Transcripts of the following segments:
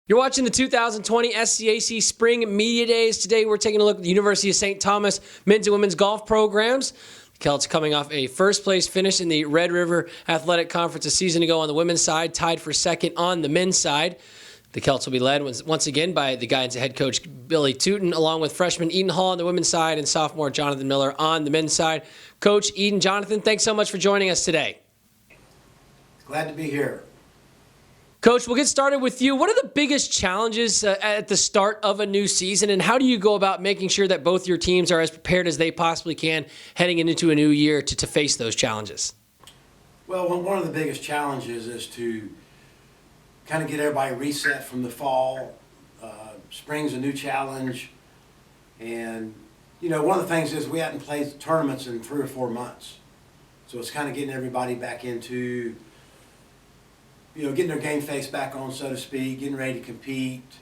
You're watching the 2020 SCAC Spring Media Days. Today we're taking a look at the University of St. Thomas men's and women's golf programs. The Celts coming off a first-place finish in the Red River Athletic Conference a season ago on the women's side, tied for second on the men's side. The Celts will be led once again by the guidance of head coach Billy Tuten, along with freshman Eden Hall on the women's side and sophomore Jonathon Miller on the men's side. Coach, Eden, Jonathon, thanks so much for joining us today. Glad to be here. Coach, we'll get started with you. What are the biggest challenges at the start of a new season, and how do you go about making sure that both your teams are as prepared as they possibly can heading into a new year to face those challenges? Well, one of the biggest challenges is to kind of get everybody reset from the fall. Spring's a new challenge, and one of the things is we hadn't played tournaments in 3 or 4 months, so it's kind of getting everybody back into getting their game face back on, so to speak, getting ready to compete,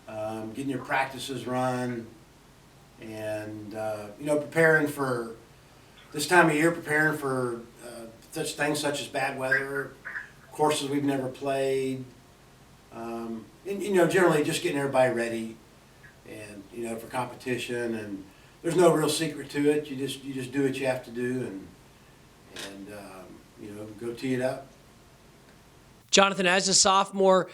getting your practices run, and preparing for this time of year, preparing for such things such as bad weather, courses we've never played, and generally just getting everybody ready, and for competition. And there's no real secret to it. You just do what you have to do, and go tee it up. Jonathon, as a sophomore,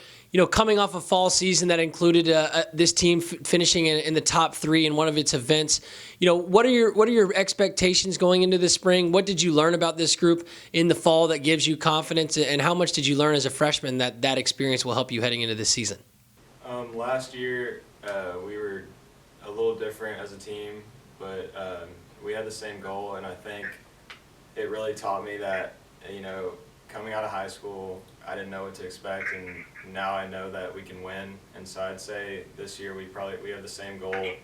coming off a fall season that included this team finishing in the top 3 in one of its events, what are your expectations going into the spring? What did you learn about this group in the fall that gives you confidence, and how much did you learn as a freshman that experience will help you heading into this season? Last year, we were a little different as a team, but we had the same goal, and I think it really taught me that, coming out of high school, I didn't know what to expect, and now I know that we can win. And so I'd say this year we have the same goal, and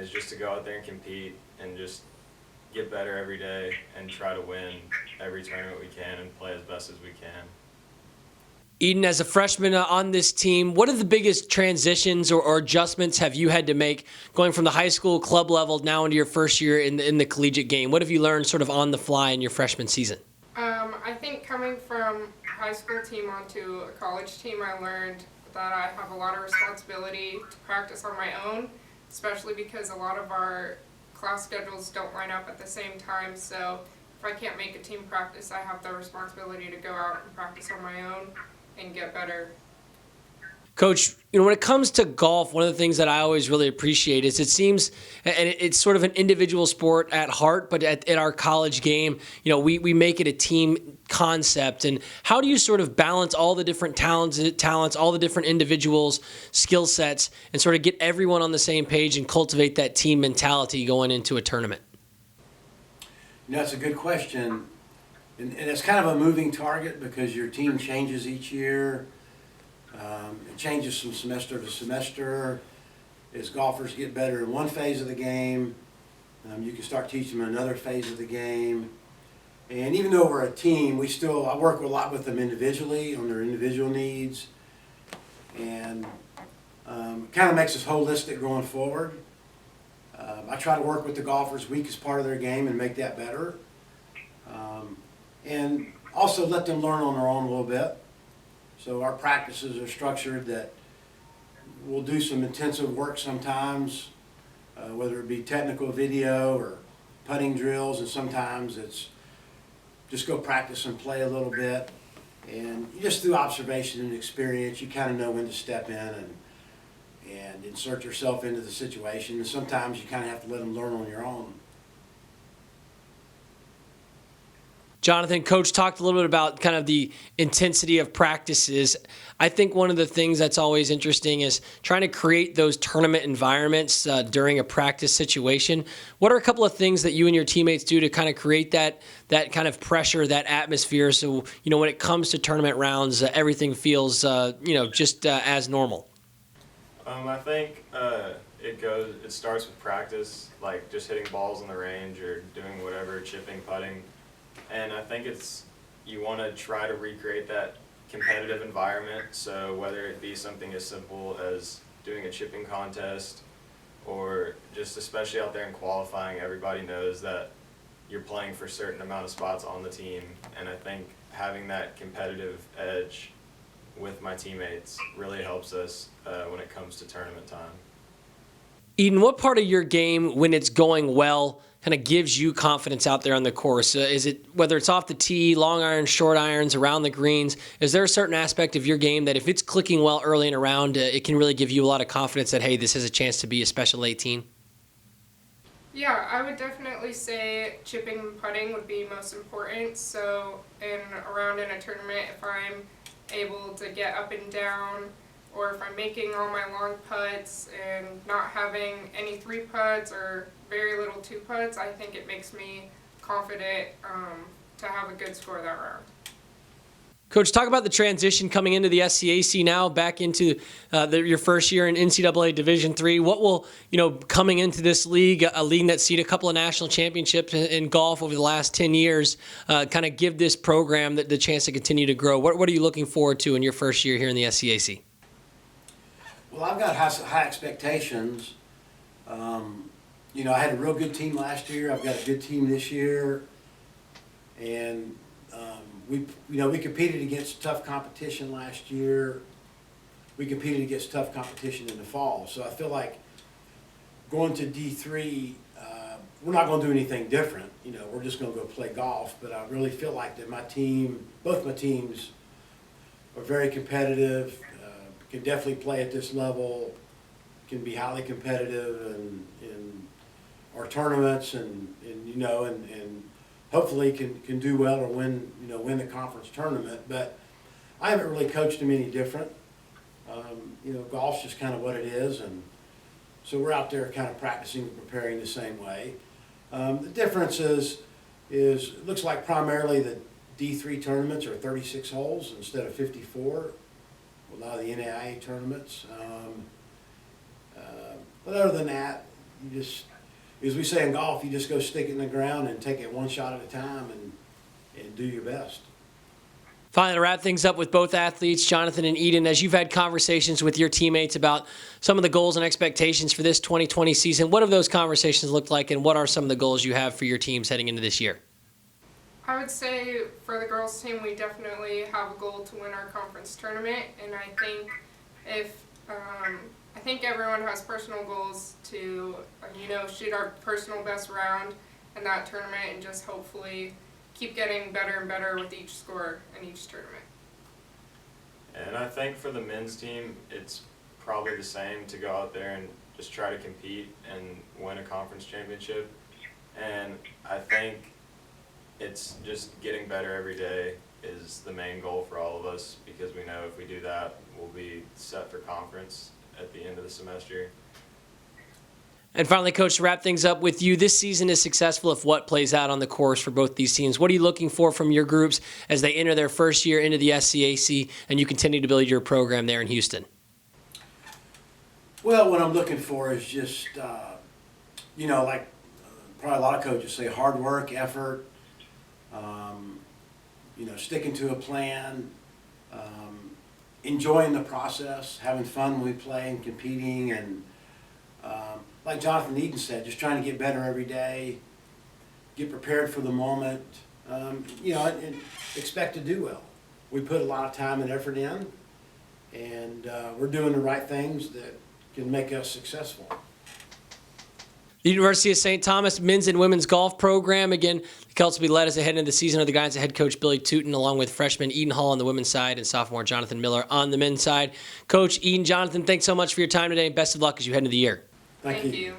it's just to go out there and compete and just get better every day and try to win every tournament we can and play as best as we can. Eden, as a freshman on this team, what are the biggest transitions or adjustments have you had to make going from the high school club level now into your first year in the collegiate game? What have you learned sort of on the fly in your freshman season? I think coming from a high school team onto a college team, I learned that I have a lot of responsibility to practice on my own, especially because a lot of our class schedules don't line up at the same time. So if I can't make a team practice, I have the responsibility to go out and practice on my own and get better. Coach, when it comes to golf, one of the things that I always really appreciate is it seems, and it's sort of an individual sport at heart, but at our college game, we make it a team concept. And how do you sort of balance all the different talents, all the different individuals' skill sets, and sort of get everyone on the same page and cultivate that team mentality going into a tournament? That's a good question. And it's kind of a moving target because your team changes each year. It changes from semester to semester. As golfers get better in one phase of the game, you can start teaching them another phase of the game. And even though we're a team, I work a lot with them individually on their individual needs. And it kind of makes us holistic going forward. I try to work with the golfers' weakest part of their game and make that better. And also let them learn on their own a little bit. So our practices are structured that we'll do some intensive work sometimes, whether it be technical video or putting drills, and sometimes it's just go practice and play a little bit. And just through observation and experience, you kind of know when to step in and insert yourself into the situation. And sometimes you kind of have to let them learn on your own. Jonathon, Coach talked a little bit about kind of the intensity of practices. I think one of the things that's always interesting is trying to create those tournament environments during a practice situation. What are a couple of things that you and your teammates do to kind of create that kind of pressure, that atmosphere, so when it comes to tournament rounds, everything feels just as normal? I think it starts with practice, like just hitting balls on the range or doing whatever, chipping, putting. And I think you want to try to recreate that competitive environment. So whether it be something as simple as doing a chipping contest, or just especially out there in qualifying, everybody knows that you're playing for a certain amount of spots on the team. And I think having that competitive edge with my teammates really helps us when it comes to tournament time. Eden, what part of your game, when it's going well, kind of gives you confidence out there on the course? Is it whether it's off the tee, long irons, short irons, around the greens? Is there a certain aspect of your game that if it's clicking well early and around, it can really give you a lot of confidence that, hey, this has a chance to be a special 18? Yeah, I would definitely say chipping and putting would be most important. So around in a tournament, if I'm able to get up and down, or if I'm making all my long putts and not having any 3 putts or very little 2 putts, I think it makes me confident to have a good score that round. Coach, talk about the transition coming into the SCAC now, back into your first year in NCAA Division III. What will, coming into this league, a league that's seen a couple of national championships in golf over the last 10 years, kind of give this program the chance to continue to grow? What are you looking forward to in your first year here in the SCAC? Well, I've got high expectations. I had a real good team last year. I've got a good team this year, and we competed against tough competition last year. We competed against tough competition in the fall. So I feel like going to D3, we're not going to do anything different. We're just going to go play golf. But I really feel like that both my teams, are very competitive. Can definitely play at this level. Can be highly competitive in our tournaments, and hopefully can do well or win the conference tournament. But I haven't really coached them any different. Golf's just kind of what it is, and so we're out there kind of practicing and preparing the same way. The difference is it looks like primarily the D3 tournaments are 36 holes instead of 54. A lot of the NAIA tournaments. But other than that, you just, as we say in golf, you just go stick it in the ground and take it one shot at a time and do your best. Finally, to wrap things up with both athletes, Jonathon and Eden, as you've had conversations with your teammates about some of the goals and expectations for this 2020 season, what have those conversations looked like, and what are some of the goals you have for your teams heading into this year? I would say for the girls team, we definitely have a goal to win our conference tournament, and I think everyone has personal goals to shoot our personal best round in that tournament, and just hopefully keep getting better and better with each score in each tournament. And I think for the men's team, it's probably the same, to go out there and just try to compete and win a conference championship. And I think it's just getting better every day is the main goal for all of us, because we know if we do that, we'll be set for conference at the end of the semester. And finally, Coach, to wrap things up with you, this season is successful if what plays out on the course for both these teams. What are you looking for from your groups as they enter their first year into the SCAC and you continue to build your program there in Houston? Well, what I'm looking for is just, like probably a lot of coaches say, hard work, effort, sticking to a plan, enjoying the process, having fun when we play and competing, and like Jonathon Eden said, just trying to get better every day, get prepared for the moment, and expect to do well. We put a lot of time and effort in, and we're doing the right things that can make us successful. The University of St. Thomas men's and women's golf program. Again, the Celts will be led as they head into the season of the guys of Head Coach Billy Tuten, along with freshman Eden Hall on the women's side and sophomore Jonathon Miller on the men's side. Coach, Eden, Jonathon, thanks so much for your time today, and best of luck as you head into the year. Thank you.